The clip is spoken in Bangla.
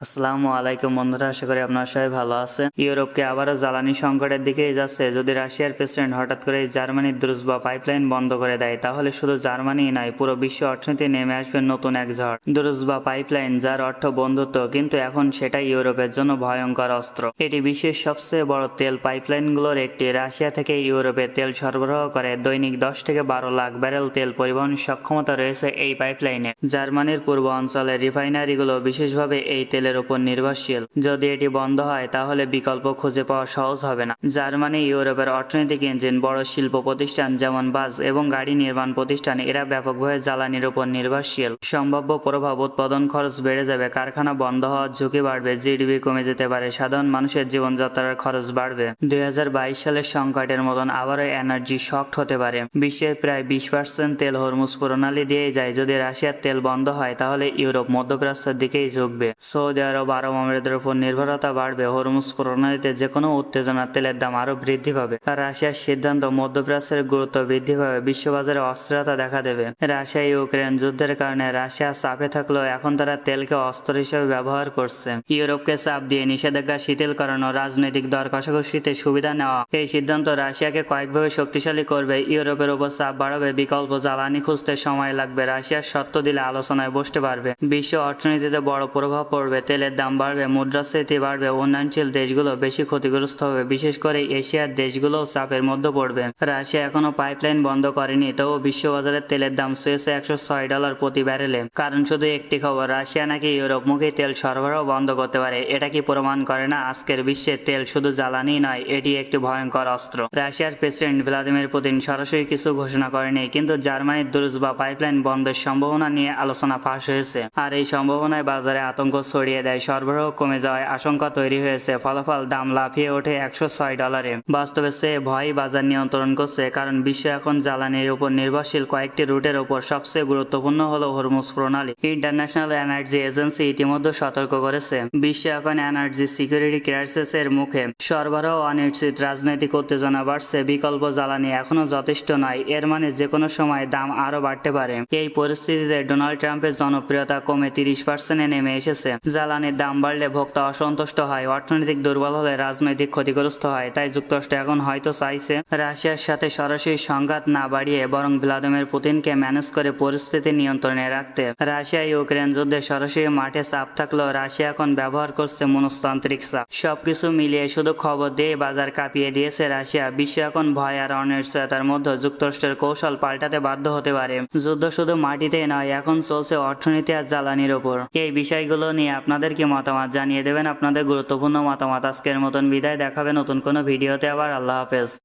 আসসালামু আলাইকুম বন্ধুরা, আশা করি আপনারা সবাই ভালো আছেন। ইউরোপকে আবারও জ্বালানি সংকটের দিকেই যাচ্ছে। যদি রাশিয়ার প্রেসিডেন্ট হঠাৎ করে জার্মানির দ্রুজবা পাইপলাইন বন্ধ করে দেয়, তাহলে শুধু জার্মানিই নয়, পুরো বিশ্ব অর্থনীতি নেমে আসবে নতুন এক ঝড়। দ্রুজবা পাইপলাইন, যার অর্থ বন্ধুত্ব, কিন্তু এখন সেটাই ইউরোপের জন্য ভয়ঙ্কর অস্ত্র। এটি বিশ্বের সবচেয়ে বড় তেল পাইপলাইনগুলোর একটি। রাশিয়া থেকে ইউরোপে তেল সরবরাহ করে দৈনিক 10 থেকে 12 লাখ ব্যারেল তেল পরিবহন সক্ষমতা রয়েছে এই পাইপলাইনে। জার্মানির পূর্ব অঞ্চলের রিফাইনারিগুলো বিশেষভাবে এই তেলের উপর নির্ভরশীল। যদি এটি বন্ধ হয়, তাহলে বিকল্প খুঁজে পাওয়া সহজ হবে না। জার্মানি ইউরোপের অর্থনৈতিক ইঞ্জিন। বড় শিল্প প্রতিষ্ঠান যেমন বাস এবং গাড়ি নির্মাণ প্রতিষ্ঠান, এরা ব্যাপকভাবে জ্বালানির উপর নির্ভরশীল। সম্ভাব্য প্রভাব: উৎপাদন খরচ বেড়ে যাবে, কারখানা বন্ধ হওয়ার ঝুঁকি বাড়বে, জিডিপি কমে যেতে পারে, সাধারণ মানুষের জীবনযাত্রার খরচ বাড়বে। 2022 সালের সংকটের মতন আবারও এনার্জি শক্ট হতে পারে। বিশ্বের প্রায় 20% তেল হরমুজ প্রণালী দিয়ে যায়। যদি রাশিয়ার তেল বন্ধ হয়, তাহলে ইউরোপ মধ্যপ্রাচ্যের দিকেই ঝুঁকবে। সৌদি আরব, আরব আমিরাতের উপর নির্ভরতা বাড়বে। হরমুজ প্রণালীতে যেকোনো উত্তেজনা তেলের দাম আরও বৃদ্ধি পাবে। রাশিয়ার সিদ্ধান্ত, মধ্যপ্রাচ্যের গুরুত্ব বৃদ্ধি পাবে, বিশ্ববাজারে অস্থিরতা দেখা দেবে। রাশিয়া ইউক্রেন যুদ্ধের কারণে রাশিয়া চাপে থাকলেও এখন তারা তেলকে অস্ত্র হিসেবে ব্যবহার করছে। ইউরোপকে চাপ দিয়ে নিষেধাজ্ঞা শিথিল করানো, রাজনৈতিক দর কষাকষিতে সুবিধা নেওয়া, এই সিদ্ধান্ত রাশিয়াকে কয়েকভাবে শক্তিশালী করবে। ইউরোপের উপর চাপ বাড়াবে, বিকল্প জ্বালানি খুঁজতে সময় লাগবে। রাশিয়ার শর্ত দিলে আলোচনায় বসতে পারবে। বিশ্ব অর্থনীতিতে বড় প্রভাব পড়বে। তেলের দাম বাড়বে, মুদ্রাস্ফীতি বাড়বে, উন্নয়নশীল দেশগুলো বেশি ক্ষতিগ্রস্ত হবে, বিশেষ করে এশিয়ার দেশগুলোও চাপের মধ্যে পড়বে। রাশিয়া এখনো পাইপলাইন বন্ধ করেনি, তবু বিশ্ববাজারে তেলের দাম ছুঁয়েছে $106 প্রতি ব্যারেলে। কারণ শুধু একটি খবর, রাশিয়া নাকি ইউরোপমুখী তেল সরবরাহ বন্ধ করতে পারে। এটা কি প্রমাণ করে না আজকের বিশ্বে তেল শুধু জ্বালানি নয়, এটি একটি ভয়ঙ্কর অস্ত্র। রাশিয়ার প্রেসিডেন্ট ভ্লাদিমির পুতিন সরাসরি কিছু ঘোষণা করেনি, কিন্তু জার্মানির দ্রুজবা পাইপলাইন বন্ধের সম্ভাবনা নিয়ে আলোচনা ফাঁস হয়েছে। আর এই সম্ভাবনায় বাজারে আতঙ্ক ছড়িয়ে দেয়। সরবরাহ কমে যাওয়ায় আশঙ্কা তৈরি হয়েছে। ফলাফল, দাম লাফিয়ে ওঠে $106। বাস্তবে সে ভয়ই বাজার নিয়ন্ত্রণ করছে, কারণ বিশ্ব এখন জ্বালানির উপর নির্ভরশীল। কয়েকটি রুটের উপর সবচেয়ে গুরুত্বপূর্ণ হলো হরমুজ প্রণালী। ইন্টারন্যাশনাল এনার্জি এজেন্সি ইতিমধ্যে সতর্ক করেছে, বিশ্ব এখন এনার্জি সিকিউরিটি ক্রাইসিসের মুখে। সরবরাহ অনিশ্চিত, রাজনৈতিক উত্তেজনা বাড়ছে, বিকল্প জ্বালানি এখনো যথেষ্ট নয়। এর মানে যে কোনো সময় দাম আরও বাড়তে পারে। এই পরিস্থিতিতে ডোনাল্ড ট্রাম্পের জনপ্রিয়তা কমে 30%-এ নেমে এসেছে। জ্বালানির দাম বাড়লে ভোক্তা অসন্তুষ্ট হয়, অর্থনৈতিক দুর্বল হলে রাজনৈতিক ক্ষতিগ্রস্ত হয়। তাই যুক্তরাষ্ট্র এখন হয়তো চাইছে রাশিয়ার সাথে সরাসরি সংঘাত না বাড়িয়ে বরং ভ্লাদিমির পুতিনকে ম্যানেজ করে পরিস্থিতি নিয়ন্ত্রণে রাখতে। রাশিয়া ইউক্রেন যুদ্ধে সরাসরি মাঠে চাপ থাকলেও রাশিয়া এখন ব্যবহার করছে মনস্তান্ত্রিক চাপ। সবকিছু মিলিয়ে শুধু খবর দিয়ে বাজার কাঁপিয়ে দিয়েছে রাশিয়া। বিশ্ব এখন ভয় আর অনিশ্চয়তার মধ্যে। যুক্তরাষ্ট্রের কৌশল পাল্টাতে বাধ্য হতে পারে। যুদ্ধ শুধু মাটিতেই নয়, এখন চলছে অর্থনীতি আর জ্বালানির ওপর। এই বিষয়গুলো নিয়ে আপনাদের কি মতামত জানিয়ে দেবেন আপনাদের গুরুত্বপূর্ণ মতামত। আজকের মতন বিদায়, দেখাবে নতুন কোনো ভিডিওতে আবার। আল্লাহ হাফেজ।